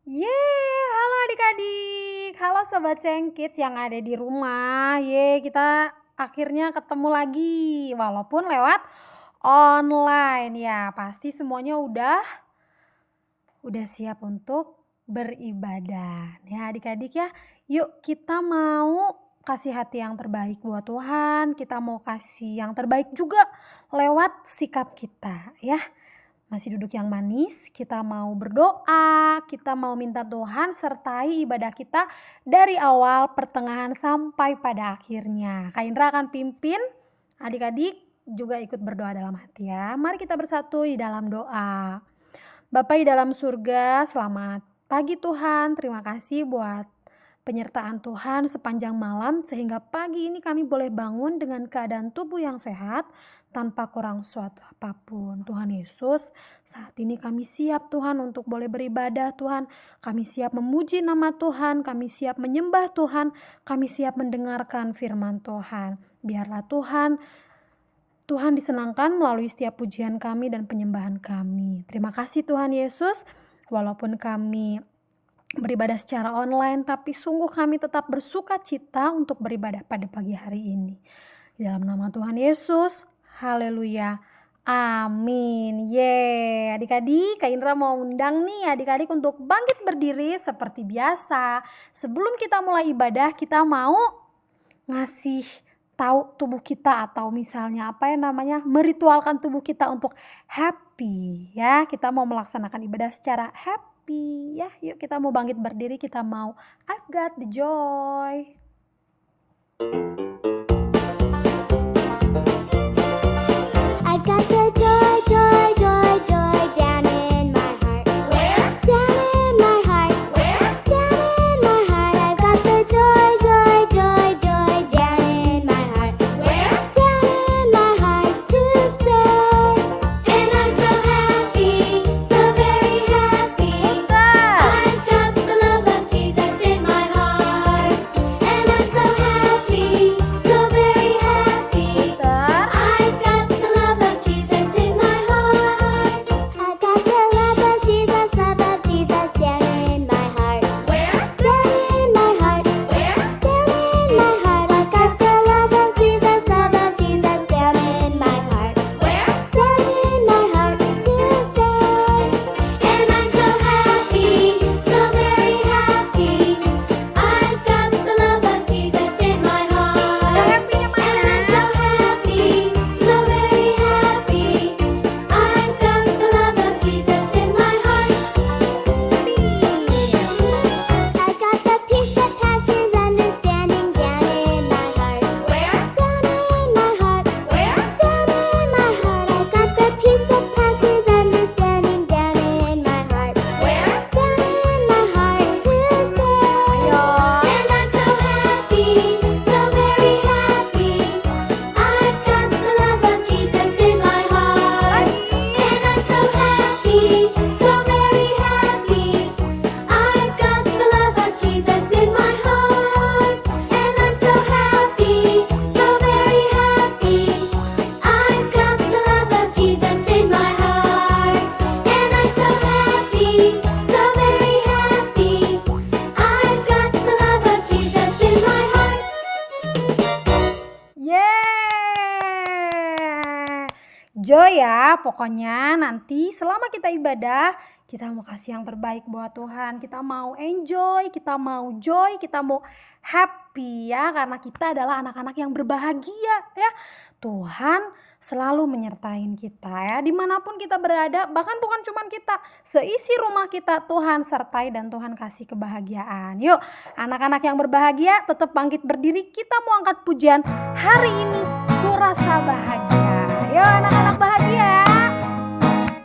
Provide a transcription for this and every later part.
Halo adik-adik, halo Sobat Cengkids yang ada di rumah. Kita akhirnya ketemu lagi, walaupun lewat online ya. Pasti semuanya udah siap untuk beribadah. Ya adik-adik ya, yuk kita mau kasih hati yang terbaik buat Tuhan. Kita mau kasih yang terbaik juga lewat sikap kita ya. Masih duduk yang manis, kita mau berdoa, kita mau minta Tuhan sertai ibadah kita dari awal, pertengahan, sampai pada akhirnya. Kak Indra akan pimpin, adik-adik juga ikut berdoa dalam hati ya. Mari kita bersatu di dalam doa. Bapa di dalam surga, selamat pagi Tuhan, terima kasih buat penyertaan Tuhan sepanjang malam sehingga pagi ini kami boleh bangun dengan keadaan tubuh yang sehat tanpa kurang suatu apapun. Tuhan Yesus, saat ini kami siap Tuhan untuk boleh beribadah Tuhan. Kami siap memuji nama Tuhan, kami siap menyembah Tuhan, kami siap mendengarkan firman Tuhan. Biarlah Tuhan disenangkan melalui setiap pujian kami dan penyembahan kami. Terima kasih Tuhan Yesus, walaupun kami beribadah secara online, tapi sungguh kami tetap bersuka cita untuk beribadah pada pagi hari ini. Di dalam nama Tuhan Yesus, haleluya, amin. Adik-adik, Kak Indra mau undang nih adik-adik untuk bangkit berdiri seperti biasa. Sebelum kita mulai ibadah, kita mau ngasih tahu tubuh kita atau misalnya meritualkan tubuh kita untuk happy ya. Kita mau melaksanakan ibadah secara happy ya. Yuk kita mau bangkit berdiri, kita mau I've got the joy. I've got the joy, joy, joy, joy down in my heart. Where? Down in my heart. Where? Down in my heart. I've got the joy, joy, joy, joy down in my heart. Where? Down in my heart to say. And I'm so happy, so very happy. I've got the love of Jesus in my heart. And I'm so happy, so very happy. I've got the love of Jesus in my heart. I got the love of Jesus down in my heart. Where? Down in my heart. Where? Down in my heart. I've got the love of Jesus down in my heart. Where? Down in my heart to say. And I'm so happy, so very happy. I've got the love of Jesus in my heart. And I'm so happy, so very happy. I've got the love of Jesus in my heart. I got the peace that passes understanding down in my heart. Where? Down in my heart. Where? Down in my heart. I got the peace that passes understanding down in my heart. Where? Down in my heart to stay. And I'm so happy, so very happy. I've got the love of Jesus in my heart. And I'm so happy, so very happy. I've got the love of Jesus in my heart. And I'm so happy, so very happy. I've got the love of Jesus in my heart. And I'm so happy, so very happy. I've got the love of Jesus in my heart. Joy ya, pokoknya nanti selama kita ibadah, kita mau kasih yang terbaik buat Tuhan. Kita mau enjoy, kita mau joy, kita mau happy ya. Karena kita adalah anak-anak yang berbahagia ya. Tuhan selalu menyertain kita ya. Dimanapun kita berada, bahkan bukan cuma kita. Seisi rumah kita Tuhan sertai dan Tuhan kasih kebahagiaan. Yuk anak-anak yang berbahagia tetap bangkit berdiri. Kita mau angkat pujian hari ini. Ku rasa bahagia. Yo anak-anak bahagia.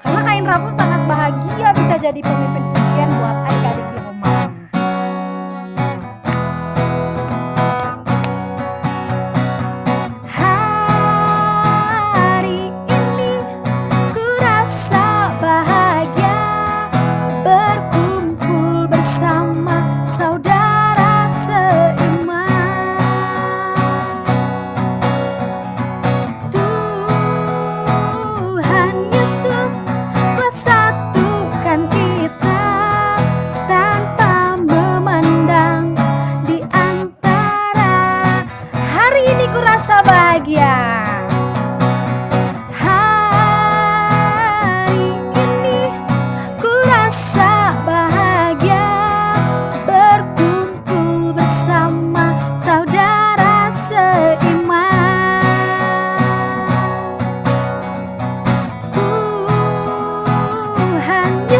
Karena Kak Indra pun sangat bahagia bisa jadi pemimpin pujian buat adik-adik di rumah. Hari ini ku rasa bahagia berkumpul bersama saudara seiman. Tuhan Yesus telah satukan kita.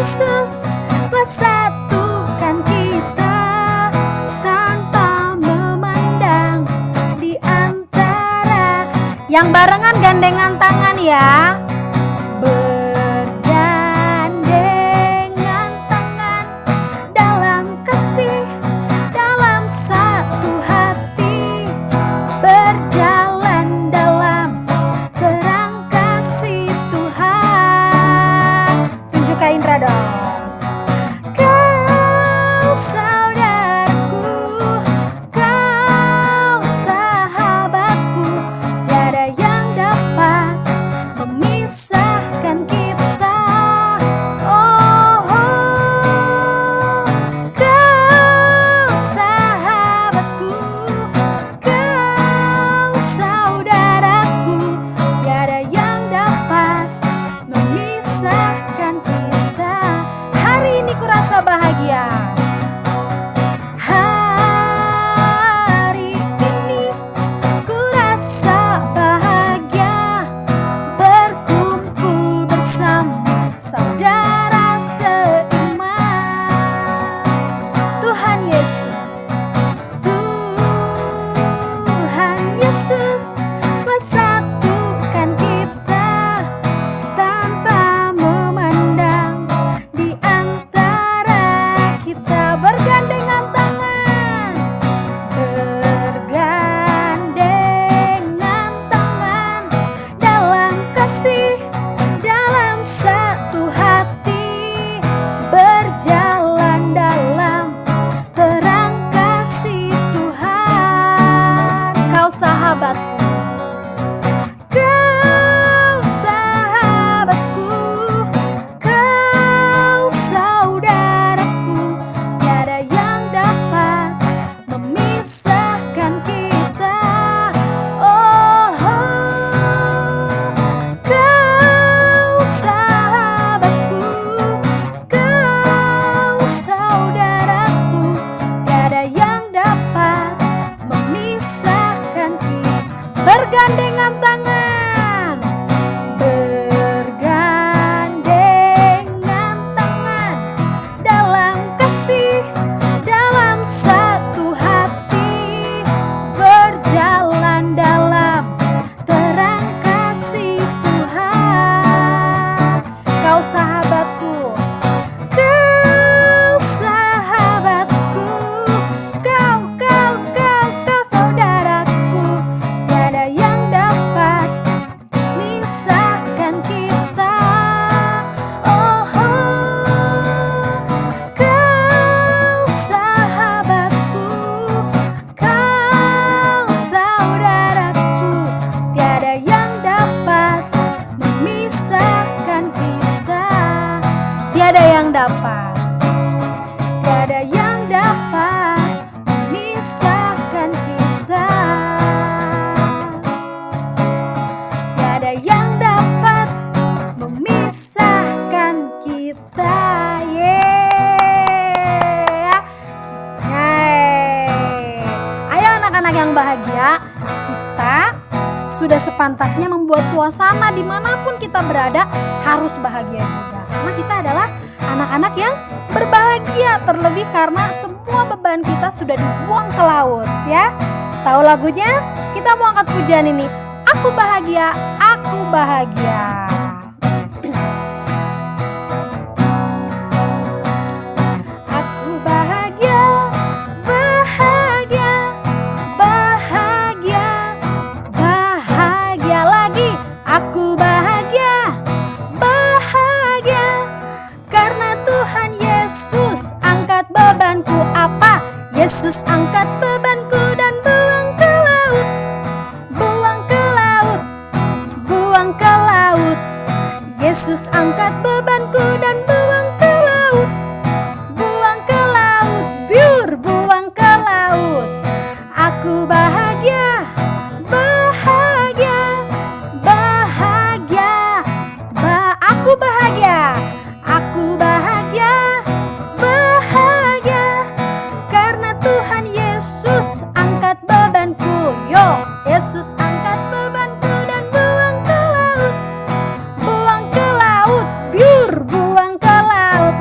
Yesus telah satukan kita tanpa memandang di antara. Yang barengan gandengan tangan ya. Bergandengan tangan dalam kasih, dalam satu hati, berjalan dalam terang kasih Tuhan. Tunjuk Kak Indra dong. Kau saudaraku, kau sahabatku, tiada yang dapat memisahkan kita. Oh, kau sahabatku, kau saudaraku, tiada yang dapat memisahkan kita. Hari ini kurasa bahagia. Hari ini kurasa bahagia, berkumpul bersama saudara seiman. Tuhan Yesus, Tuhan Yesus telah satukan kita tanpa memandang di antara kita. Bergandengan tangan, bergandengan tangan dalam kasih, dalam satu hati, berjalan dalam terang kasih Tuhan. Kau sahabatku, kau sahabatku, kau saudaraku, tiada yang dapat memisahkan kita. Oh, kau sahabatku, kau saudaraku, tiada yang dapat memisahkan kita. Bergandengan tangan, bergandengan tangan dalam kasih, dalam satu hati, berjalan dalam terang kasih Tuhan. Kau sahabatku, kau sahabatku, kau saudaraku, tiada yang dapat misahkan kita. Oh, kau sahabatku, kau saudaraku, tiada yang dapat memisahkan kita. Tiada yang dapat, tiada yang dapat memisahkan kita. Tiada yang dapat memisahkan kita. Yeah. Yeay. Ayo anak-anak yang bahagia, kita sudah sepantasnya membuat suasana dimanapun kita berada harus bahagia juga. Karena kita adalah anak-anak yang berbahagia, terlebih karena semua beban kita sudah dibuang ke laut ya. Tahu lagunya? Kita mau angkat pujian ini. Aku bahagia, aku bahagia. Aku bahagia, bahagia, bahagia, bahagia lagi. Aku bahagia, bahagia, karena Tuhan Yesus angkat bebanku. Apa? Yesus angkat bebanku dan buang ke laut, buang ke laut, buang ke laut. Yesus angkat bebanku dan buang ke laut, buang ke laut, biur buang ke laut. Aku bahagia, bahagia, bahagia, aku bahagia, aku bahagia, bahagia, karena Tuhan Yesus angkat bebanku. Yo, Yesus angkat bebanku dan buang ke laut, biur buang ke laut.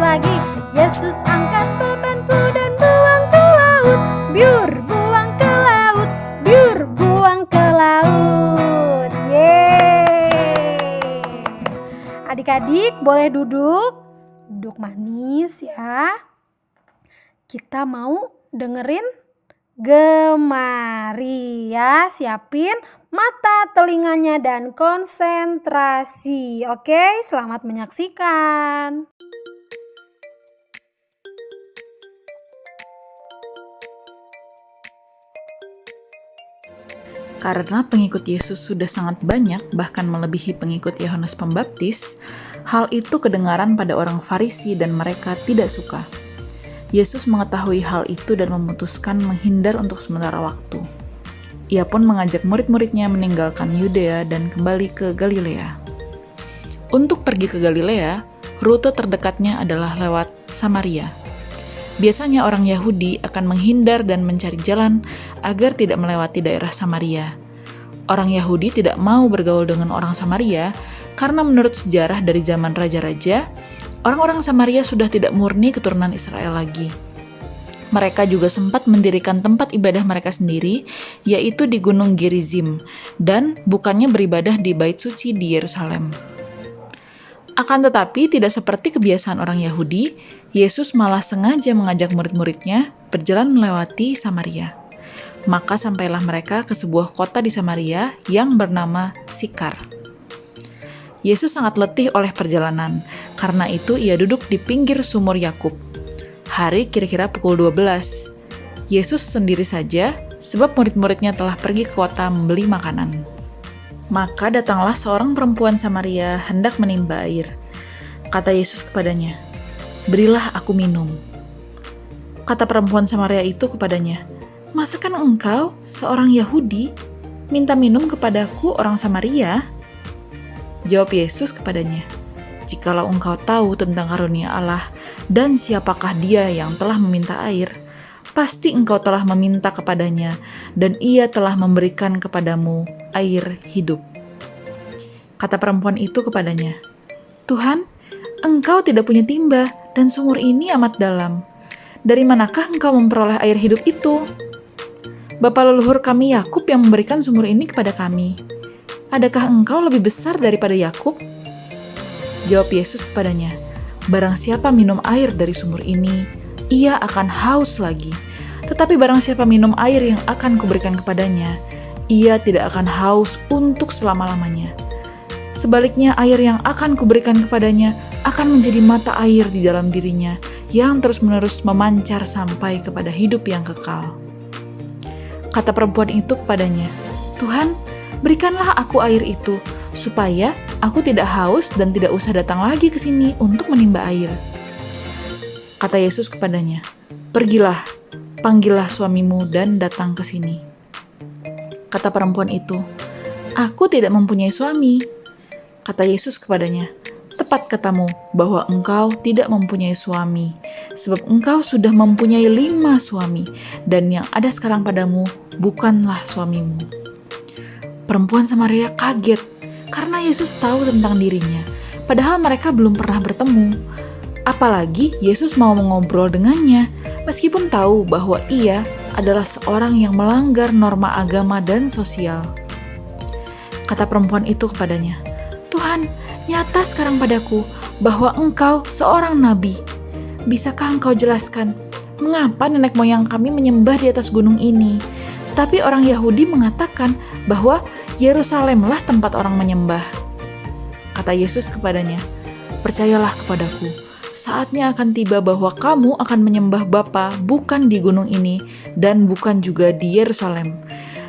Yesus angkat bebanku dan buang ke laut. Biur, buang ke laut. Biur, buang ke laut. Yeay. Adik-adik boleh duduk. Duduk manis ya. Kita mau dengerin Gemari ya. Siapin mata, telinganya, dan konsentrasi. Oke, selamat menyaksikan. Karena pengikut Yesus sudah sangat banyak, bahkan melebihi pengikut Yohanes Pembaptis, hal itu kedengaran pada orang Farisi dan mereka tidak suka. Yesus mengetahui hal itu dan memutuskan menghindar untuk sementara waktu. Ia pun mengajak murid-muridnya meninggalkan Yudea dan kembali ke Galilea. Untuk pergi ke Galilea, rute terdekatnya adalah lewat Samaria. Biasanya orang Yahudi akan menghindar dan mencari jalan agar tidak melewati daerah Samaria. Orang Yahudi tidak mau bergaul dengan orang Samaria karena menurut sejarah dari zaman raja-raja, orang-orang Samaria sudah tidak murni keturunan Israel lagi. Mereka juga sempat mendirikan tempat ibadah mereka sendiri, yaitu di Gunung Gerizim, dan bukannya beribadah di Bait Suci di Yerusalem. Akan tetapi, tidak seperti kebiasaan orang Yahudi, Yesus malah sengaja mengajak murid-muridnya berjalan melewati Samaria. Maka sampailah mereka ke sebuah kota di Samaria yang bernama Sikar. Yesus sangat letih oleh perjalanan, karena itu ia duduk di pinggir sumur Yakub. Hari kira-kira pukul 12. Yesus sendiri saja, sebab murid-muridnya telah pergi ke kota membeli makanan. Maka datanglah seorang perempuan Samaria hendak menimba air. Kata Yesus kepadanya, "Berilah aku minum." Kata perempuan Samaria itu kepadanya, "Masakan engkau, seorang Yahudi, minta minum kepadaku orang Samaria?" Jawab Yesus kepadanya, "Jikalau engkau tahu tentang karunia Allah dan siapakah dia yang telah meminta air, pasti engkau telah meminta kepadanya dan ia telah memberikan kepadamu air hidup." Kata perempuan itu kepadanya, "Tuhan, engkau tidak punya timba dan sumur ini amat dalam. Dari manakah engkau memperoleh air hidup itu? Bapa leluhur kami Yakub yang memberikan sumur ini kepada kami. Adakah engkau lebih besar daripada Yakub?" Jawab Yesus kepadanya, "Barang siapa minum air dari sumur ini, ia akan haus lagi. Tetapi barang siapa minum air yang akan kuberikan kepadanya, ia tidak akan haus untuk selama-lamanya. Sebaliknya, air yang akan kuberikan kepadanya akan menjadi mata air di dalam dirinya, yang terus-menerus memancar sampai kepada hidup yang kekal." Kata perempuan itu kepadanya, "Tuhan, berikanlah aku air itu, supaya aku tidak haus dan tidak usah datang lagi ke sini untuk menimba air." Kata Yesus kepadanya, "Pergilah, panggillah suamimu dan datang ke sini." Kata perempuan itu, "Aku tidak mempunyai suami." Kata Yesus kepadanya, "Tepat katamu bahwa engkau tidak mempunyai suami, sebab engkau sudah mempunyai 5 suami, dan yang ada sekarang padamu bukanlah suamimu." Perempuan Samaria kaget karena Yesus tahu tentang dirinya, padahal mereka belum pernah bertemu. Apalagi Yesus mau mengobrol dengannya, meskipun tahu bahwa ia adalah seorang yang melanggar norma agama dan sosial. Kata perempuan itu kepadanya, "Tuhan, nyata sekarang padaku bahwa engkau seorang nabi. Bisakah engkau jelaskan mengapa nenek moyang kami menyembah di atas gunung ini? Tapi orang Yahudi mengatakan bahwa Yerusalemlah tempat orang menyembah." Kata Yesus kepadanya, "Percayalah kepadaku, saatnya akan tiba bahwa kamu akan menyembah Bapa bukan di gunung ini dan bukan juga di Yerusalem.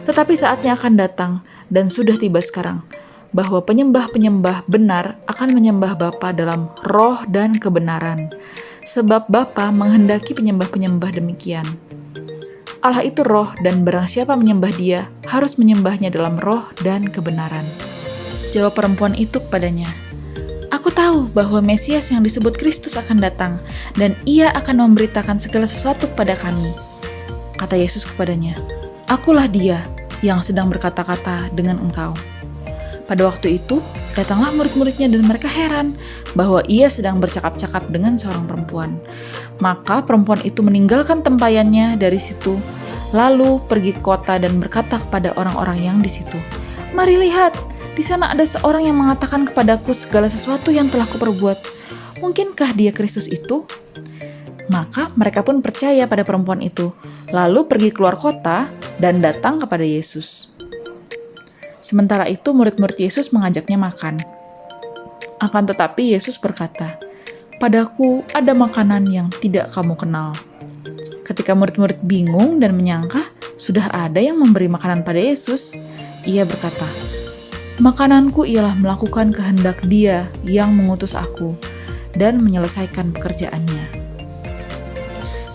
Tetapi saatnya akan datang, dan sudah tiba sekarang, bahwa penyembah-penyembah benar akan menyembah Bapa dalam roh dan kebenaran. Sebab Bapa menghendaki penyembah-penyembah demikian. Allah itu roh, dan barang siapa menyembah dia, harus menyembahnya dalam roh dan kebenaran." Jawab perempuan itu kepadanya, "Aku tahu bahwa Mesias yang disebut Kristus akan datang, dan ia akan memberitakan segala sesuatu kepada kami." Kata Yesus kepadanya, "Akulah dia yang sedang berkata-kata dengan engkau." Pada waktu itu, Datanglah murid-muridnya dan mereka heran bahwa ia sedang bercakap-cakap dengan seorang perempuan. Maka perempuan itu meninggalkan tempayannya dari situ, lalu pergi ke kota dan berkata kepada orang-orang yang di situ, "Mari lihat, di sana ada seorang yang mengatakan kepadaku segala sesuatu yang telah kuperbuat. Mungkinkah dia Kristus itu?" Maka mereka pun percaya pada perempuan itu, lalu pergi keluar kota dan datang kepada Yesus. Sementara itu murid-murid Yesus mengajaknya makan. Akan tetapi Yesus berkata, "Padaku ada makanan yang tidak kamu kenal." Ketika murid-murid bingung dan menyangka sudah ada yang memberi makanan pada Yesus, ia berkata, "Makananku ialah melakukan kehendak Dia yang mengutus aku dan menyelesaikan pekerjaannya."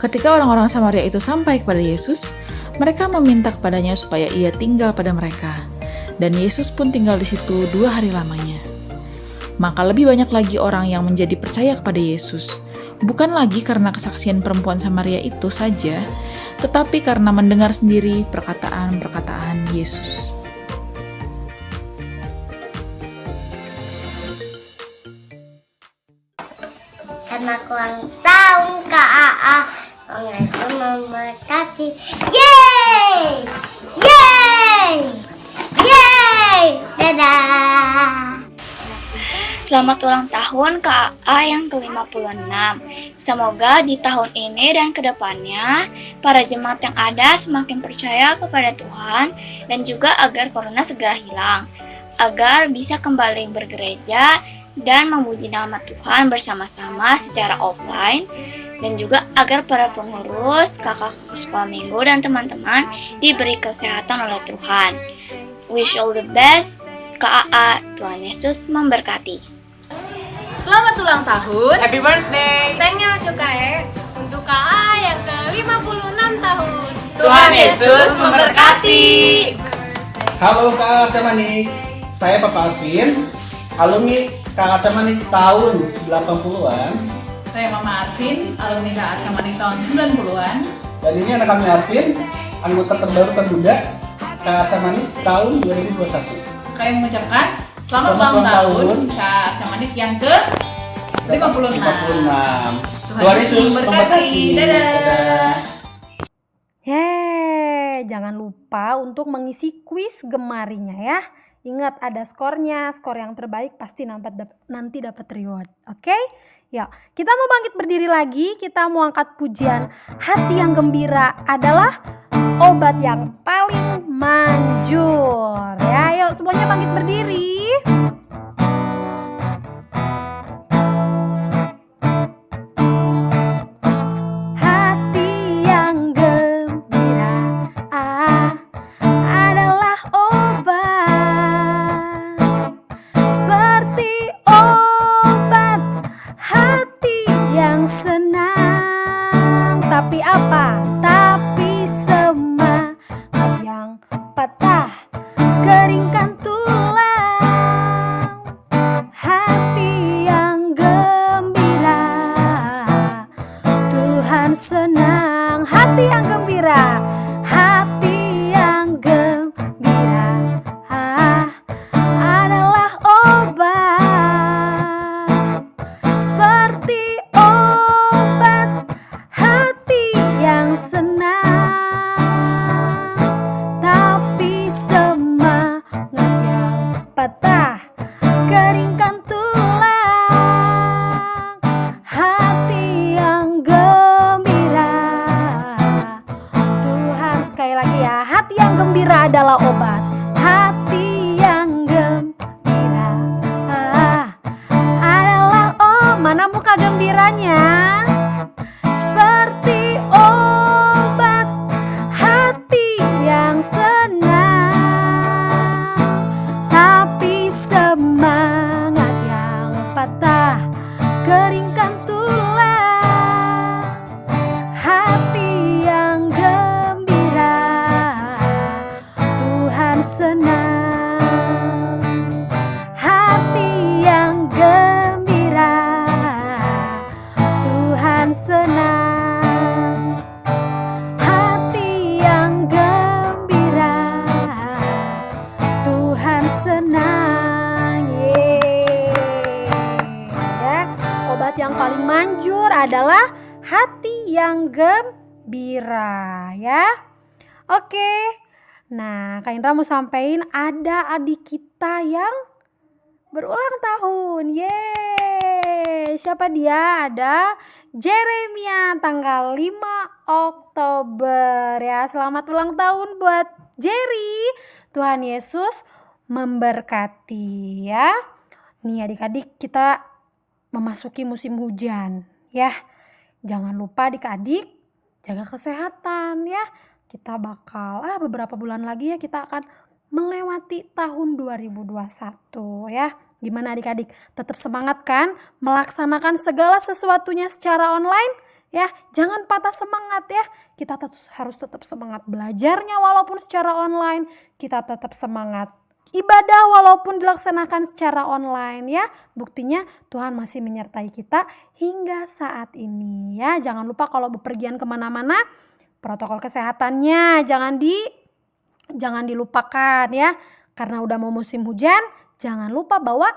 Ketika orang-orang Samaria itu sampai kepada Yesus, mereka meminta kepadanya supaya ia tinggal pada mereka. Dan Yesus pun tinggal di situ 2 hari lamanya. Maka lebih banyak lagi orang yang menjadi percaya kepada Yesus, bukan lagi karena kesaksian perempuan Samaria itu saja, tetapi karena mendengar sendiri perkataan-perkataan Yesus. Selamat ulang tahun Kak AA. Semoga memberkati. Yeay! Yeay! Yeay! Dadah! Selamat ulang tahun Kak AA yang ke-56. Semoga di tahun ini dan kedepannya para jemaat yang ada semakin percaya kepada Tuhan dan juga agar corona segera hilang, agar bisa kembali bergereja dan memuji nama Tuhan bersama-sama secara offline, dan juga agar para pengurus, kakak sekolah minggu dan teman-teman diberi kesehatan oleh Tuhan. Wish all the best, Kak AA. Tuhan Yesus memberkati. Selamat ulang tahun. Happy birthday. Sengyal cukai untuk KA yang ke-56 tahun. Tuhan Yesus memberkati. Halo Kak Camanik, saya Papa Alvin, alumni Kak Camanik tahun 80-an. Saya Mama Arvin, alumni KA Camanik tahun 90-an. Dan ini anak kami Arvin, anggota terbaru termuda Kak Camanik tahun 2021. Kami mengucapkan selamat ulang tahun KA Camanik yang ke-56. 56. Tuhan Yesus memberkati. Dadah. Yeay, jangan lupa untuk mengisi kuis gemarinya ya. Ingat ada skornya, skor yang terbaik pasti nanti dapat reward. Oke? Yuk, kita mau bangkit berdiri lagi, kita mau angkat pujian. Hati yang gembira adalah obat yang paling manjur. Ya, yuk semuanya bangkit berdiri. Hati yang gembira adalah obat, seperti obat hati yang senang. Tapi apa? Tapi semangat yang patah, keringkan tulang. Hati yang gembira, Tuhan senang. Hati yang gembira, hati yang gembira adalah obat, seperti obat hati yang senang. Tapi semangat yang patah, keringkan tulang. Hati yang gembira, Tuhan sekali lagi ya. Hati yang gembira adalah obat. Hati yang gembira adalah mana muka gembiranya? Seperti obat hati yang senang. Tapi semangat yang patah, keringkan tulang. Hati yang gembira, Tuhan senang. Hati yang gembira, Tuhan senang. Hati yang gembira, Tuhan senang. Yeay. obat yang paling manjur adalah hati yang gembira ya. Oke. Nah, Kak Indra mau sampein ada adik kita yang berulang tahun. Yeay. Siapa dia? Ada Jeremia tanggal 5 Oktober ya. Selamat ulang tahun buat Jerry. Tuhan Yesus memberkati ya. Nih adik-adik, kita memasuki musim hujan ya. Jangan lupa adik-adik jaga kesehatan ya. Kita bakal beberapa bulan lagi ya kita akan melewati tahun 2021 ya. Gimana adik-adik? Tetap semangat kan melaksanakan segala sesuatunya secara online ya. Jangan patah semangat ya. Kita harus tetap semangat belajarnya walaupun secara online. Kita tetap semangat ibadah walaupun dilaksanakan secara online ya. Buktinya Tuhan masih menyertai kita hingga saat ini ya. Jangan lupa kalau bepergian kemana-mana, protokol kesehatannya jangan dilupakan ya. Karena udah mau musim hujan, jangan lupa bawa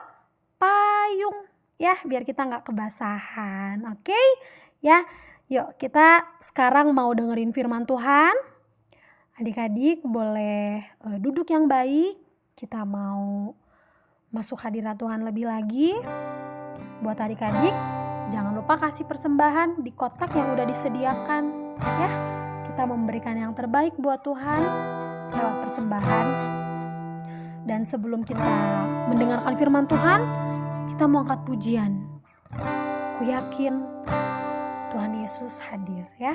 payung ya biar kita nggak kebasahan. Oke ya. Yuk kita sekarang mau dengerin firman Tuhan. Adik-adik boleh duduk yang baik. Kita mau masuk hadirat Tuhan lebih lagi. Buat adik-adik, jangan lupa kasih persembahan di kotak yang udah disediakan ya. Kita memberikan yang terbaik buat Tuhan lewat persembahan. Dan sebelum kita mendengarkan firman Tuhan, kita mau angkat pujian. Ku yakin Tuhan Yesus hadir ya.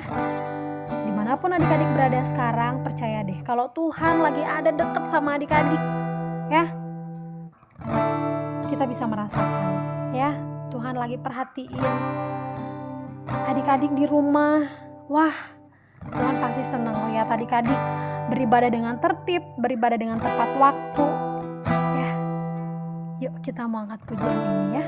Dimanapun adik-adik berada sekarang, percaya deh kalau Tuhan lagi ada deket sama adik-adik ya. Kita bisa merasakan ya, Tuhan lagi perhatiin adik-adik di rumah. Wah, Tuhan pasti senang lihat adik-adik beribadah dengan tertib, beribadah dengan tepat waktu ya. Yuk kita mau angkat pujian ini ya.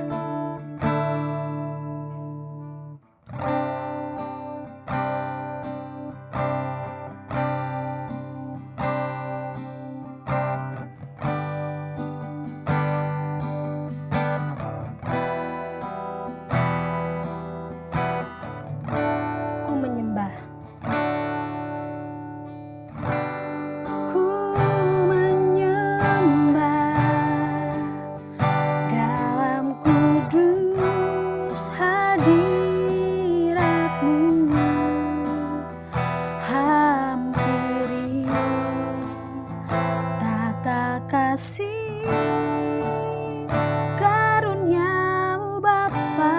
Kasih karuniamu Bapa,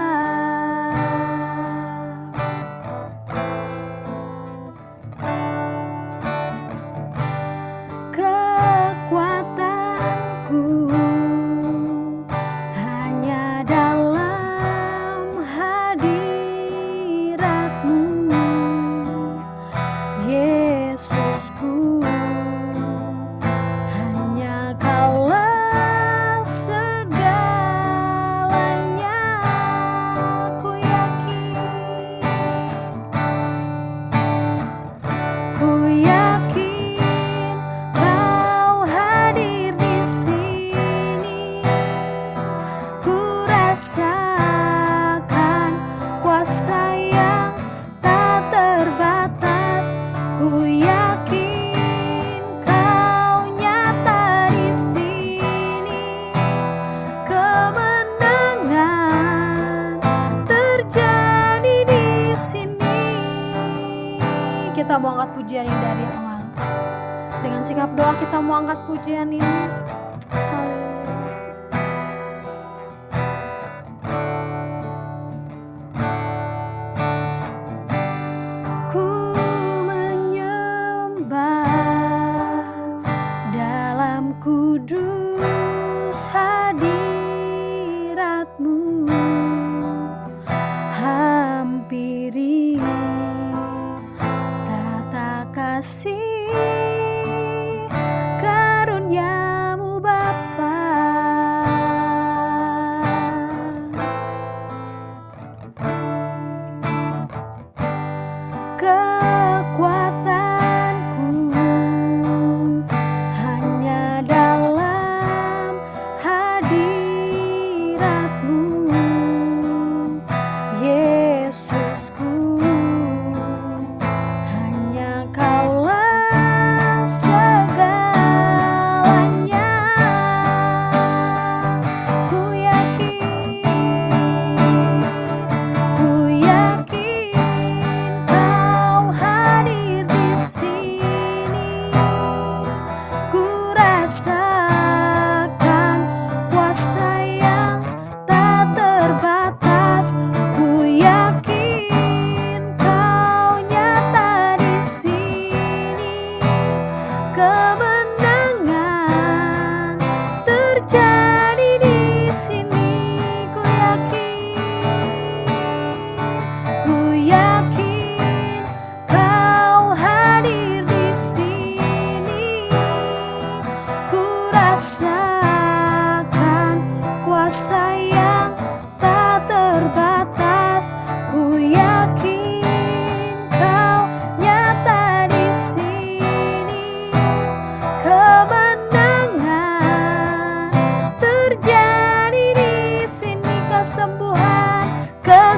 kekuatanku hanya dalam hadirat-Mu Yesusku. Kaulah segalanya, ku yakin Kau hadir di sini. Ku rasakan kuasa yang tak terbatas. Ku yakin kita mau angkat pujian ini dari awal. Dengan sikap doa kita mau angkat pujian ini. Haleluya Yesus. Ku menyembah dalam kudus hadirat-Mu. Hampiri kasih karuniamu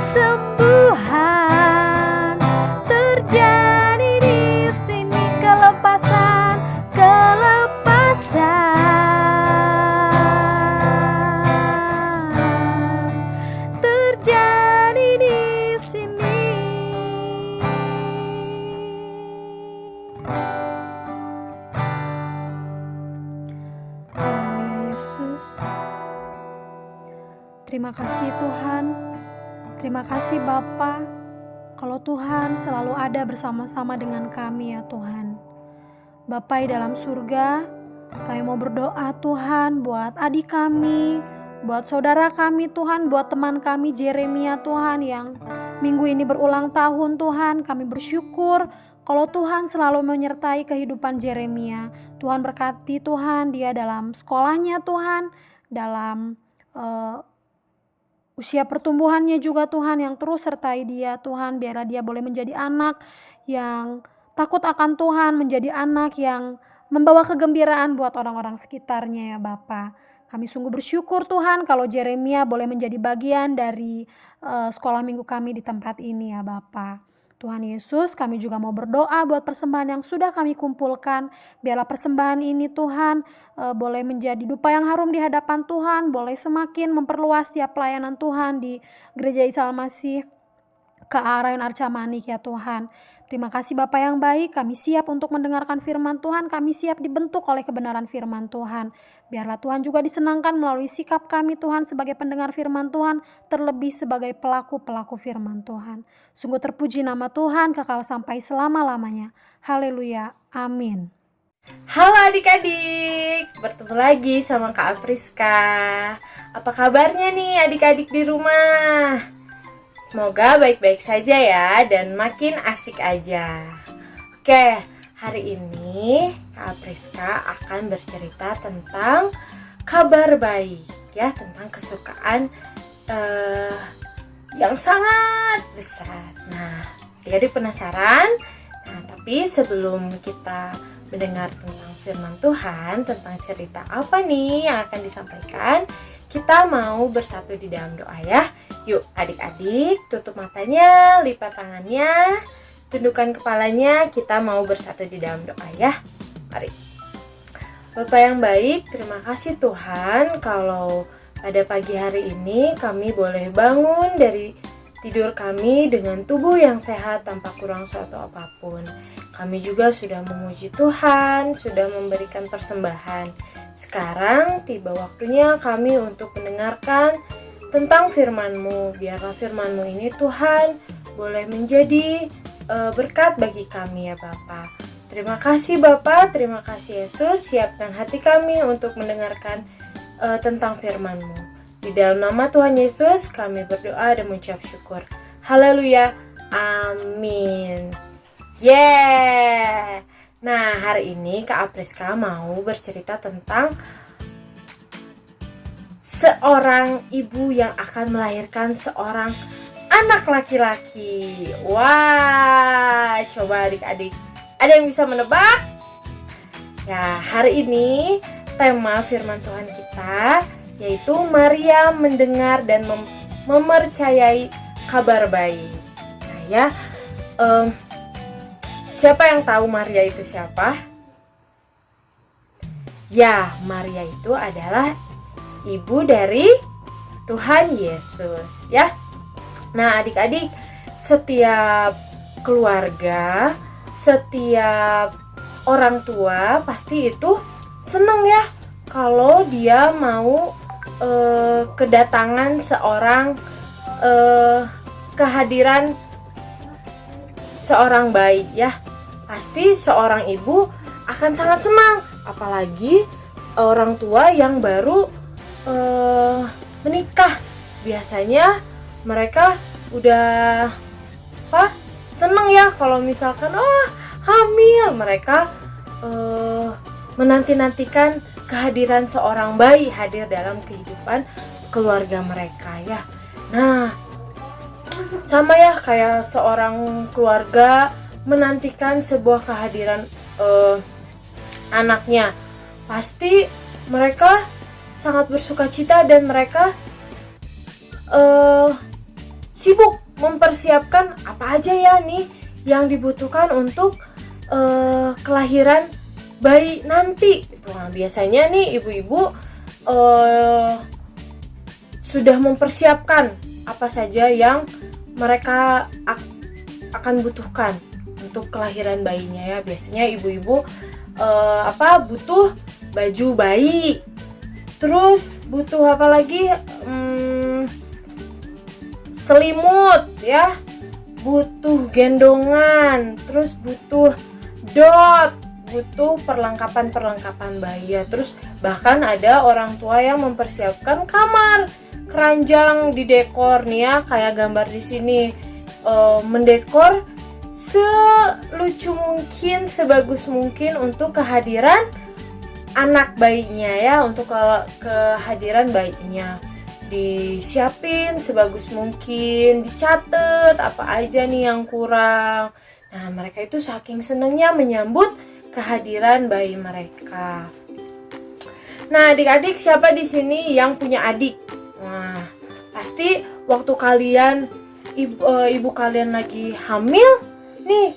kesembuhan terjadi di sini, kelepasan terjadi di sini. Haleluya Yesus. Terima kasih Tuhan. Terima kasih Bapa. Kalau Tuhan selalu ada bersama-sama dengan kami ya Tuhan. Bapa di dalam surga, kami mau berdoa Tuhan buat adik kami, buat saudara kami Tuhan, buat teman kami Jeremia Tuhan yang minggu ini berulang tahun Tuhan. Kami bersyukur kalau Tuhan selalu menyertai kehidupan Jeremia. Tuhan berkati Tuhan dia dalam sekolahnya Tuhan, dalam usia pertumbuhannya juga Tuhan yang terus sertai dia Tuhan. Biarlah dia boleh menjadi anak yang takut akan Tuhan, menjadi anak yang membawa kegembiraan buat orang-orang sekitarnya ya Bapa. Kami sungguh bersyukur Tuhan kalau Jeremia boleh menjadi bagian dari sekolah minggu kami di tempat ini ya Bapa. Tuhan Yesus, kami juga mau berdoa buat persembahan yang sudah kami kumpulkan. Biarlah persembahan ini Tuhan boleh menjadi dupa yang harum di hadapan Tuhan, boleh semakin memperluas tiap pelayanan Tuhan di Gereja Isa Al-Masih KA Rayon Arca Manik ya Tuhan. Terima kasih Bapa yang baik, kami siap untuk mendengarkan firman Tuhan, kami siap dibentuk oleh kebenaran firman Tuhan. Biarlah Tuhan juga disenangkan melalui sikap kami Tuhan sebagai pendengar firman Tuhan, terlebih sebagai pelaku-pelaku firman Tuhan. Sungguh terpuji nama Tuhan kekal sampai selama-lamanya. Haleluya, amin. Halo adik-adik, bertemu lagi sama Kak Apriska. Apa kabarnya nih adik-adik di rumah? Semoga baik-baik saja ya dan makin asik aja. Oke, hari ini Kak Apriska akan bercerita tentang kabar baik ya, tentang kesukaan yang sangat besar. Nah, adik-adik penasaran? Nah, tapi sebelum kita mendengar tentang firman Tuhan, tentang cerita apa nih yang akan disampaikan, kita mau bersatu di dalam doa ya. Yuk adik-adik, tutup matanya, lipat tangannya, tundukkan kepalanya, kita mau bersatu di dalam doa ya. Mari. Bapa yang baik, terima kasih Tuhan kalau pada pagi hari ini kami boleh bangun dari tidur kami dengan tubuh yang sehat tanpa kurang suatu apapun. Kami juga sudah memuji Tuhan, sudah memberikan persembahan. Sekarang tiba waktunya kami untuk mendengarkan tentang firman-Mu. Biarlah firman-Mu ini Tuhan boleh menjadi berkat bagi kami ya Bapa. Terima kasih Bapa, terima kasih Yesus. Siapkan hati kami untuk mendengarkan tentang firman-Mu. Di dalam nama Tuhan Yesus kami berdoa dan mengucap syukur. Haleluya, amin. Yeah. Nah, hari ini Kak Apriska mau bercerita tentang seorang ibu yang akan melahirkan seorang anak laki-laki. Wah, coba adik-adik, ada yang bisa menebak? Ya, hari ini tema firman Tuhan kita yaitu Maria mendengar dan mempercayai kabar baik. Nah ya, siapa yang tahu Maria itu siapa? Ya, Maria itu adalah ibu dari Tuhan Yesus ya. Nah adik-adik, setiap keluarga, setiap orang tua pasti itu senang ya kalau dia mau kedatangan seorang kehadiran seorang bayi ya. Pasti seorang ibu akan sangat senang, apalagi orang tua yang baru menikah. Biasanya mereka udah seneng ya kalau misalkan hamil. Mereka menanti-nantikan kehadiran seorang bayi hadir dalam kehidupan keluarga mereka ya. Nah, sama ya kayak seorang keluarga menantikan sebuah kehadiran anaknya. Pasti mereka sangat bersuka cita dan mereka sibuk mempersiapkan apa aja ya nih yang dibutuhkan untuk kelahiran bayi nanti. Nah, biasanya nih ibu-ibu sudah mempersiapkan apa saja yang mereka akan butuhkan untuk kelahiran bayinya ya. Biasanya ibu-ibu butuh baju bayi, terus butuh apa lagi, selimut ya, butuh gendongan, terus butuh dot, butuh perlengkapan bayi ya. Terus bahkan ada orang tua yang mempersiapkan kamar, keranjang didekor nih ya, kayak gambar di sini, mendekor selucu mungkin, sebagus mungkin untuk kehadiran anak bayinya ya, untuk kehadiran bayinya. Disiapin sebagus mungkin, dicatat apa aja nih yang kurang. Nah, mereka itu saking senangnya menyambut kehadiran bayi mereka. Nah, adik-adik, siapa di sini yang punya adik? Nah, pasti waktu kalian ibu kalian lagi hamil nih,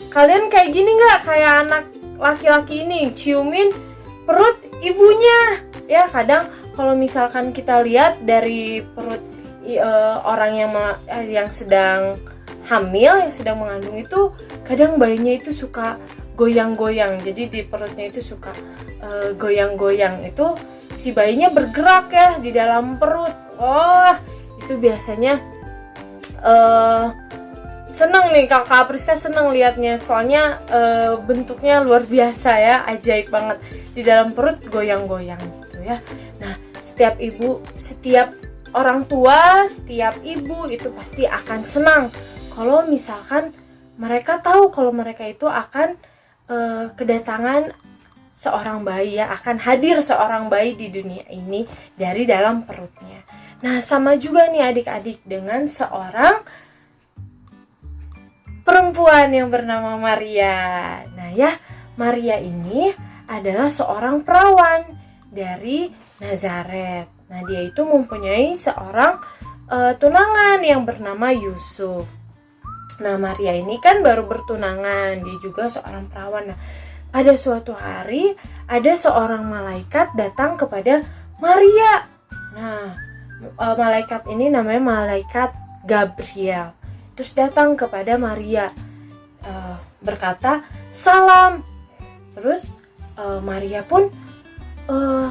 kalian kayak gini nggak? Kayak anak laki-laki ini ciumin perut ibunya ya. Kadang kalau misalkan kita lihat dari perut orang yang sedang hamil, yang sedang mengandung itu, kadang bayinya itu suka goyang-goyang. Jadi di perutnya itu suka goyang-goyang. Itu si bayinya bergerak ya di dalam perut. Oh, itu biasanya seneng nih, Kak Priska seneng liatnya. Soalnya bentuknya luar biasa ya, ajaib banget. Di dalam perut goyang-goyang gitu ya. Nah, setiap orang tua, setiap ibu itu pasti akan senang kalau misalkan mereka tahu kalau mereka itu akan kedatangan seorang bayi ya, akan hadir seorang bayi di dunia ini dari dalam perutnya. Nah, sama juga nih adik-adik dengan seorang perempuan yang bernama Maria. Nah ya, Maria ini adalah seorang perawan dari Nazaret. Nah, dia itu mempunyai seorang tunangan yang bernama Yusuf. Nah, Maria ini kan baru bertunangan, dia juga seorang perawan. Nah, pada suatu hari ada seorang malaikat datang kepada Maria. Nah, malaikat ini namanya malaikat Gabriel. Terus datang kepada Maria, berkata, "Salam." Terus Maria pun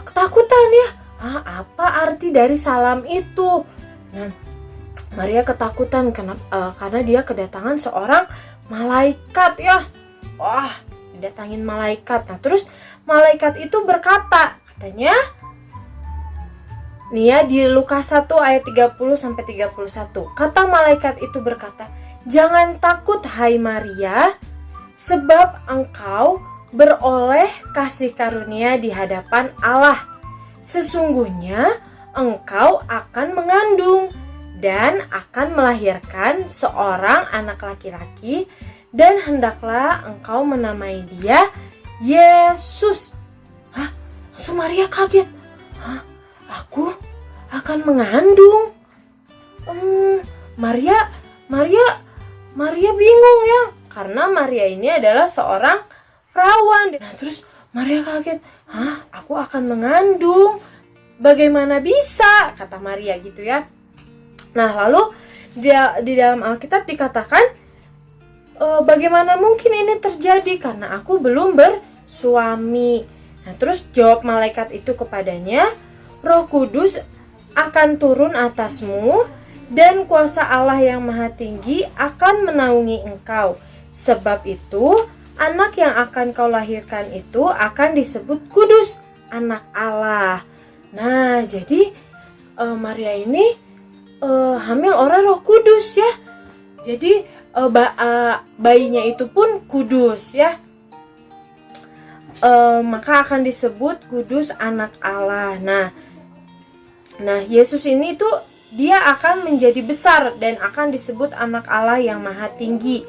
ketakutan ya. Apa arti dari salam itu? Nah, Maria ketakutan karena dia kedatangan seorang malaikat ya. Wah, didatangin malaikat. Nah, terus malaikat itu berkata, katanya nih ya, di Lukas 1 ayat 30-31. Kata malaikat itu berkata, "Jangan takut hai Maria, sebab engkau beroleh kasih karunia di hadapan Allah. Sesungguhnya engkau akan mengandung dan akan melahirkan seorang anak laki-laki, dan hendaklah engkau menamai dia Yesus." Hah? Langsung Maria kaget. Hah? Aku akan mengandung? Maria bingung ya, karena Maria ini adalah seorang perawan. Nah, terus Maria kaget. Hah? Aku akan mengandung? Bagaimana bisa? Kata Maria gitu ya. Nah, lalu di dalam Alkitab dikatakan, bagaimana mungkin ini terjadi karena aku belum bersuami. Nah, terus jawab malaikat itu kepadanya, "Roh Kudus akan turun atasmu, dan kuasa Allah yang Maha Tinggi akan menaungi engkau. Sebab itu, anak yang akan kau lahirkan itu akan disebut kudus, anak Allah." Nah, jadi Maria ini hamil oleh Roh Kudus ya. Jadi bayinya itu pun kudus ya. Maka akan disebut kudus, anak Allah. Nah, Yesus ini tuh dia akan menjadi besar dan akan disebut anak Allah yang Maha Tinggi.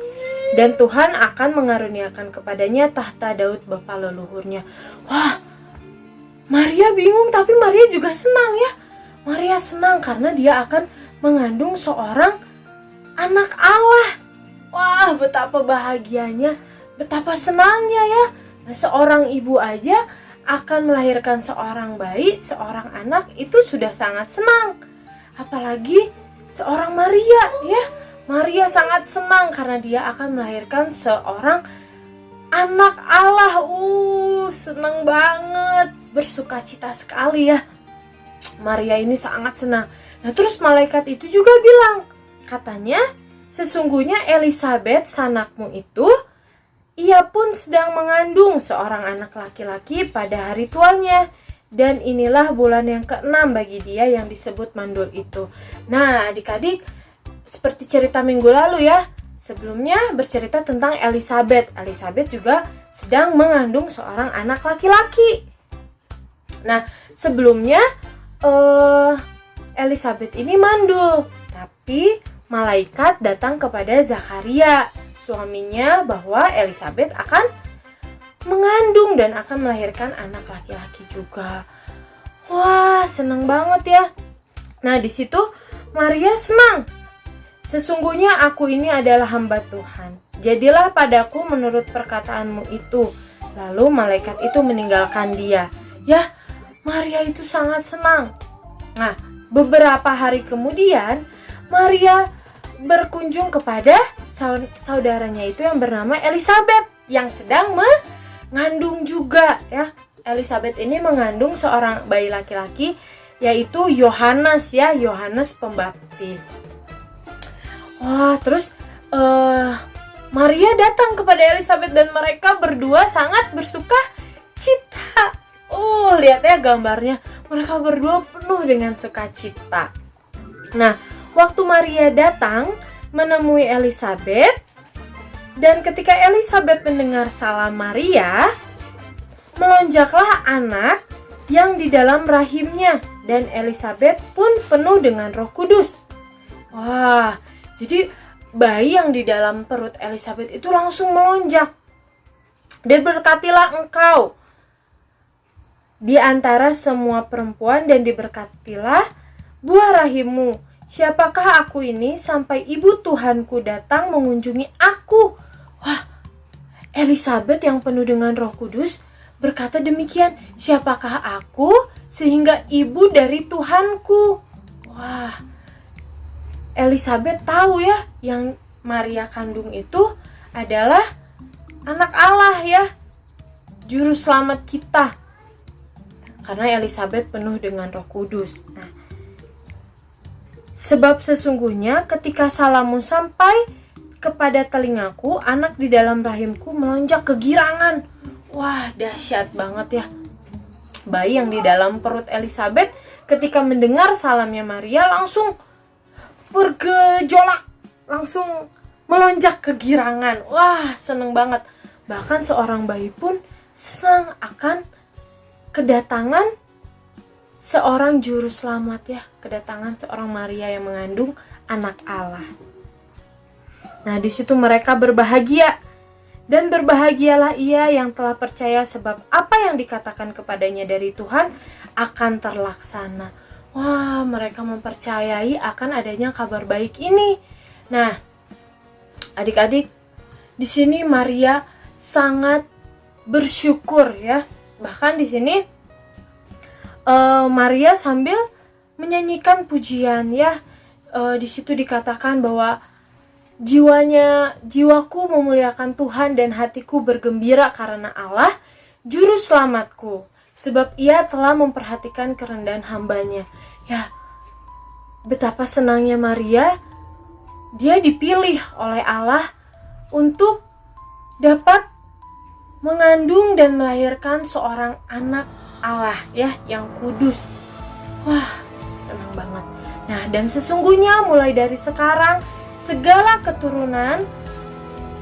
Dan Tuhan akan mengaruniakan kepadanya tahta Daud bapa leluhurnya. Wah, Maria bingung, tapi Maria juga senang ya. Maria senang karena dia akan mengandung seorang anak Allah. Wah, betapa bahagianya, betapa senangnya ya. Nah, seorang ibu aja akan melahirkan seorang bayi, seorang anak, itu sudah sangat senang. Apalagi seorang Maria ya. Maria sangat senang karena dia akan melahirkan seorang anak Allah. Senang banget, bersukacita sekali ya. Maria ini sangat senang. Nah, terus malaikat itu juga bilang, katanya, sesungguhnya Elisabet sanakmu itu, ia pun sedang mengandung seorang anak laki-laki pada hari tuanya. Dan inilah bulan yang ke-6 bagi dia yang disebut mandul itu. Nah, adik-adik, seperti cerita minggu lalu ya, sebelumnya bercerita tentang Elisabet. Elisabet juga sedang mengandung seorang anak laki-laki. Nah, sebelumnya Elisabet ini mandul, tapi malaikat datang kepada Zakaria, suaminya, bahwa Elisabet akan mengandung dan akan melahirkan anak laki-laki juga. Wah, senang banget ya. Nah, di situ Maria senang. Sesungguhnya aku ini adalah hamba Tuhan. Jadilah padaku menurut perkataanmu itu. Lalu malaikat itu meninggalkan dia. Ya, Maria itu sangat senang. Nah, beberapa hari kemudian Maria berkunjung kepada saudaranya itu yang bernama Elisabet yang sedang mengandung juga ya. Elisabet ini mengandung seorang bayi laki-laki yaitu Yohanes ya, Yohanes Pembaptis. Wah, terus Maria datang kepada Elisabet dan mereka berdua sangat bersuka cita. Lihat ya gambarnya, mereka berdua penuh dengan sukacita. Nah, waktu Maria datang menemui Elisabet, dan ketika Elisabet mendengar salam Maria, melonjaklah anak yang di dalam rahimnya, dan Elisabet pun penuh dengan Roh Kudus. Wah, jadi bayi yang di dalam perut Elisabet itu langsung melonjak. Dan berkatilah engkau di antara semua perempuan, dan diberkatilah buah rahimmu. Siapakah aku ini sampai ibu Tuhanku datang mengunjungi aku? Wah, Elisabet yang penuh dengan Roh Kudus berkata demikian, siapakah aku sehingga ibu dari Tuhanku? Wah, Elisabet tahu ya, yang Maria kandung itu adalah anak Allah ya, juru selamat kita. Karena Elisabet penuh dengan Roh Kudus. Nah, sebab sesungguhnya ketika salammu sampai kepada telingaku, anak di dalam rahimku melonjak kegirangan. Wah, dahsyat banget ya. Bayi yang di dalam perut Elisabet ketika mendengar salamnya Maria langsung bergejolak, langsung melonjak kegirangan. Wah, seneng banget. Bahkan seorang bayi pun senang akan kedatangan seorang juru selamat ya, kedatangan seorang Maria yang mengandung anak Allah. Nah, di situ mereka berbahagia, dan berbahagialah ia yang telah percaya, sebab apa yang dikatakan kepadanya dari Tuhan akan terlaksana. Wah, mereka mempercayai akan adanya kabar baik ini. Nah, adik-adik, di sini Maria sangat bersyukur ya. Bahkan di sini Maria sambil menyanyikan pujian ya. Di situ dikatakan bahwa jiwaku memuliakan Tuhan dan hatiku bergembira karena Allah juru selamatku, sebab ia telah memperhatikan kerendahan hambanya. Ya, betapa senangnya Maria, dia dipilih oleh Allah untuk dapat mengandung dan melahirkan seorang anak Allah ya, yang kudus. Wah, senang banget. Nah, dan sesungguhnya mulai dari sekarang segala keturunan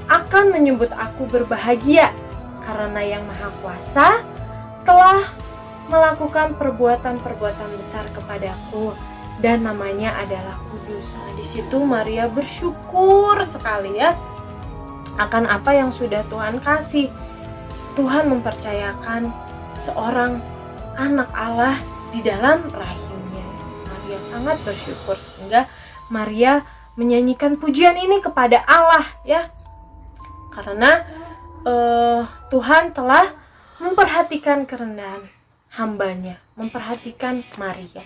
akan menyebut aku berbahagia, karena Yang Maha Kuasa telah melakukan perbuatan-perbuatan besar kepadaku, dan namanya adalah kudus. Nah, di situ Maria bersyukur sekali ya akan apa yang sudah Tuhan kasih. Tuhan mempercayakan seorang anak Allah di dalam rahimnya. Maria sangat bersyukur, sehingga Maria menyanyikan pujian ini kepada Allah ya. Karena Tuhan telah memperhatikan kerendahan hambanya, memperhatikan Maria.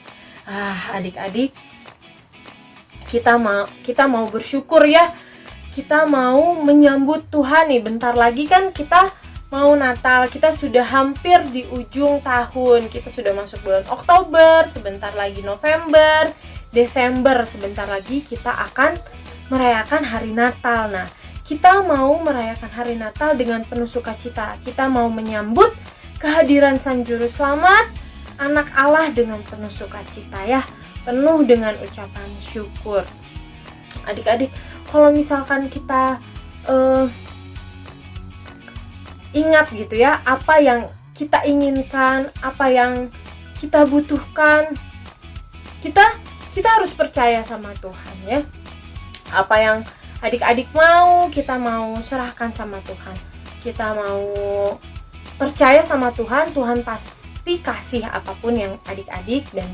Adik-adik, kita mau bersyukur ya. Kita mau menyambut Tuhan nih. Bentar lagi kan kita mau Natal. Kita sudah hampir di ujung tahun. Kita sudah masuk bulan Oktober, sebentar lagi November, Desember, sebentar lagi kita akan merayakan hari Natal. Nah, kita mau merayakan hari Natal dengan penuh sukacita. Kita mau menyambut kehadiran Sang Juru Selamat, Anak Allah, dengan penuh sukacita ya, penuh dengan ucapan syukur. Adik-adik, kalau misalkan kita ingat gitu ya, apa yang kita inginkan, apa yang kita butuhkan, kita harus percaya sama Tuhan ya. Apa yang adik-adik mau, kita mau serahkan sama Tuhan. Kita mau percaya sama Tuhan, Tuhan pasti kasih apapun yang adik-adik dan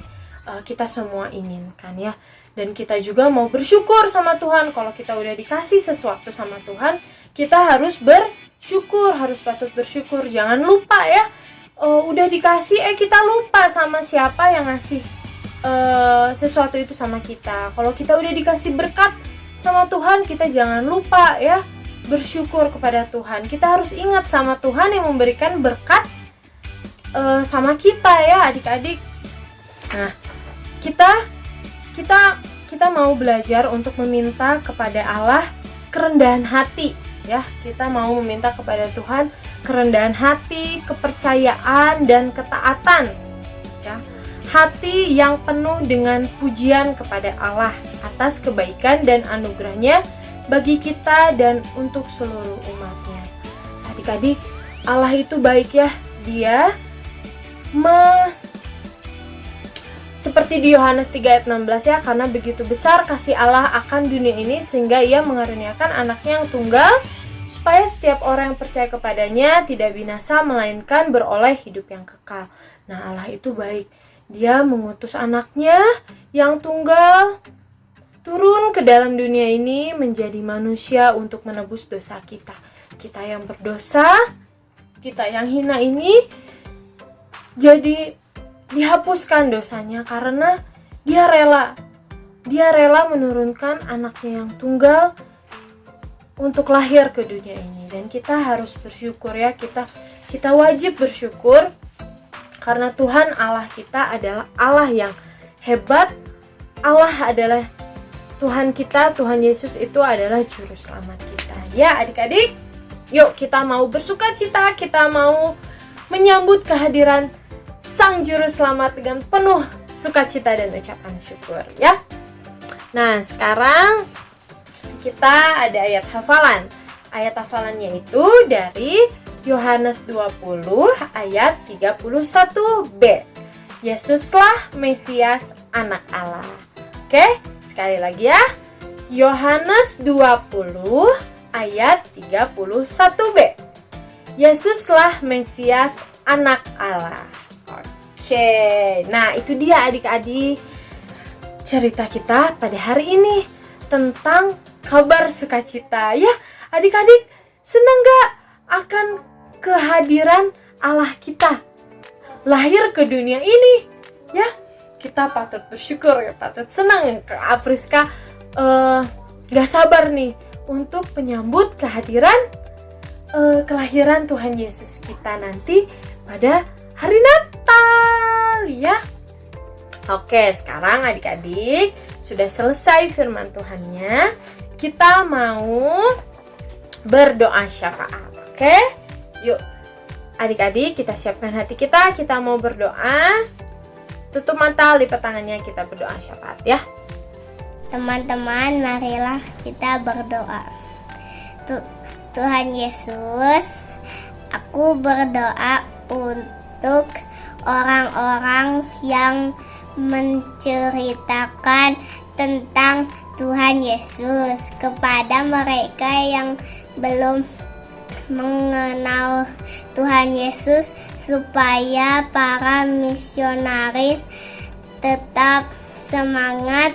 kita semua inginkan ya. Dan kita juga mau bersyukur sama Tuhan. Kalau kita udah dikasih sesuatu sama Tuhan, kita harus bersyukur, harus patut bersyukur. Jangan lupa ya, udah dikasih kita lupa sama siapa yang ngasih sesuatu itu sama kita. Kalau kita udah dikasih berkat sama Tuhan, kita jangan lupa ya bersyukur kepada Tuhan. Kita harus ingat sama Tuhan yang memberikan berkat sama kita ya adik-adik. Nah, kita mau belajar untuk meminta kepada Allah kerendahan hati ya. Kita mau meminta kepada Tuhan kerendahan hati, kepercayaan dan ketaatan ya. Hati yang penuh dengan pujian kepada Allah atas kebaikan dan anugerahnya bagi kita dan untuk seluruh umatnya. Adik-adik, Allah itu baik ya. Dia seperti di Yohanes 3 ayat 16 ya, karena begitu besar kasih Allah akan dunia ini sehingga ia mengaruniakan anaknya yang tunggal supaya setiap orang yang percaya kepadanya tidak binasa melainkan beroleh hidup yang kekal. Nah, Allah itu baik. Dia mengutus anaknya yang tunggal turun ke dalam dunia ini menjadi manusia untuk menebus dosa kita. Kita yang berdosa, kita yang hina ini jadi dihapuskan dosanya karena dia rela menurunkan anaknya yang tunggal untuk lahir ke dunia ini. Dan kita harus bersyukur ya, kita wajib bersyukur karena Tuhan Allah kita adalah Allah yang hebat. Allah adalah Tuhan kita, Tuhan Yesus itu adalah juru selamat kita. Ya adik-adik, yuk kita mau bersukacita, kita mau menyambut kehadiran Sang Juru Selamat dengan penuh sukacita dan ucapan syukur ya. Nah, sekarang kita ada ayat hafalan. Ayat hafalannya itu dari Yohanes 20 ayat 31b. Yesuslah Mesias Anak Allah. Oke, sekali lagi ya. Yohanes 20 ayat 31b. Yesuslah Mesias Anak Allah. Oke, nah itu dia adik-adik cerita kita pada hari ini tentang kabar sukacita ya. Adik-adik senang gak akan kehadiran Allah kita lahir ke dunia ini ya? Kita patut bersyukur ya, patut senang. Apriska gak sabar nih untuk menyambut kehadiran kelahiran Tuhan Yesus kita nanti pada hari Natal ya. Oke, sekarang adik-adik sudah selesai firman Tuhannya. Kita mau berdoa syafaat. Oke? Yuk adik-adik, kita siapkan hati kita. Kita mau berdoa. Tutup mata, lipat tangannya, kita berdoa syafaat ya. Teman-teman, marilah kita berdoa. Tuhan Yesus, aku berdoa untuk orang-orang yang menceritakan tentang Tuhan Yesus kepada mereka yang belum mengenal Tuhan Yesus, supaya para misionaris tetap semangat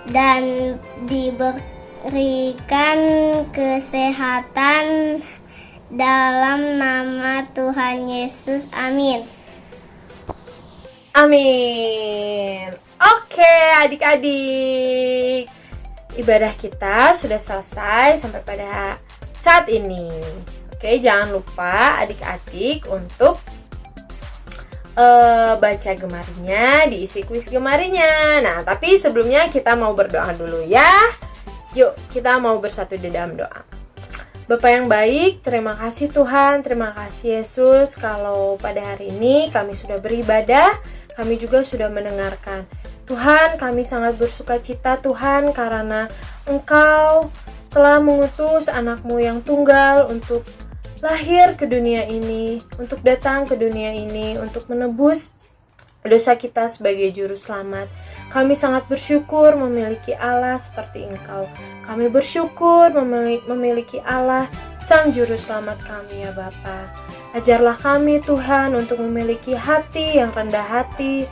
dan diberikan kesehatan dalam nama Tuhan Yesus. Amin. Amin. Oke, adik-adik. Ibadah kita sudah selesai sampai pada saat ini. Oke, jangan lupa adik-adik untuk baca gemarinya, diisi kuis gemarinya. Nah, tapi sebelumnya kita mau berdoa dulu ya. Yuk, kita mau bersatu di dalam doa. Bapa yang baik, terima kasih Tuhan, terima kasih Yesus kalau pada hari ini kami sudah beribadah, kami juga sudah mendengarkan. Tuhan, kami sangat bersuka cita Tuhan karena Engkau telah mengutus anak-Mu yang tunggal untuk lahir ke dunia ini, untuk datang ke dunia ini, untuk menebus dosa kita sebagai juru selamat. Kami sangat bersyukur memiliki Allah seperti Engkau. Kami bersyukur memiliki Allah, Sang Juru Selamat kami ya Bapa. Ajarlah kami Tuhan untuk memiliki hati yang rendah hati,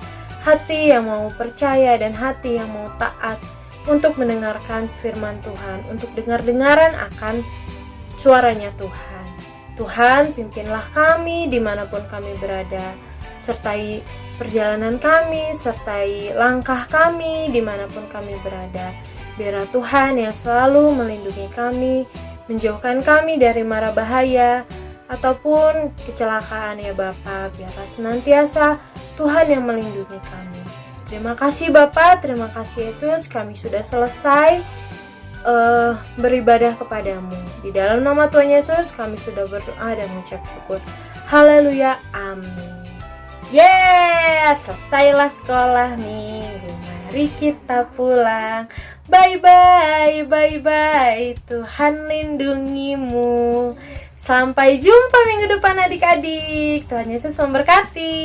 hati yang mau percaya dan hati yang mau taat untuk mendengarkan firman Tuhan, untuk dengar-dengaran akan suaranya Tuhan. Tuhan, pimpinlah kami dimanapun kami berada, sertai perjalanan kami, sertai langkah kami dimanapun kami berada. Biarlah Tuhan yang selalu melindungi kami, menjauhkan kami dari mara bahaya ataupun kecelakaan ya Bapa. Biarlah senantiasa Tuhan yang melindungi kami. Terima kasih Bapa, terima kasih Yesus, kami sudah selesai beribadah kepadamu. Di dalam nama Tuhan Yesus kami sudah berdoa dan mengucap syukur. Haleluya, amin. Yes, selesailah sekolah minggu. Mari kita pulang. Bye-bye, bye-bye. Tuhan lindungimu. Sampai jumpa minggu depan adik-adik. Tuhan Yesus memberkati.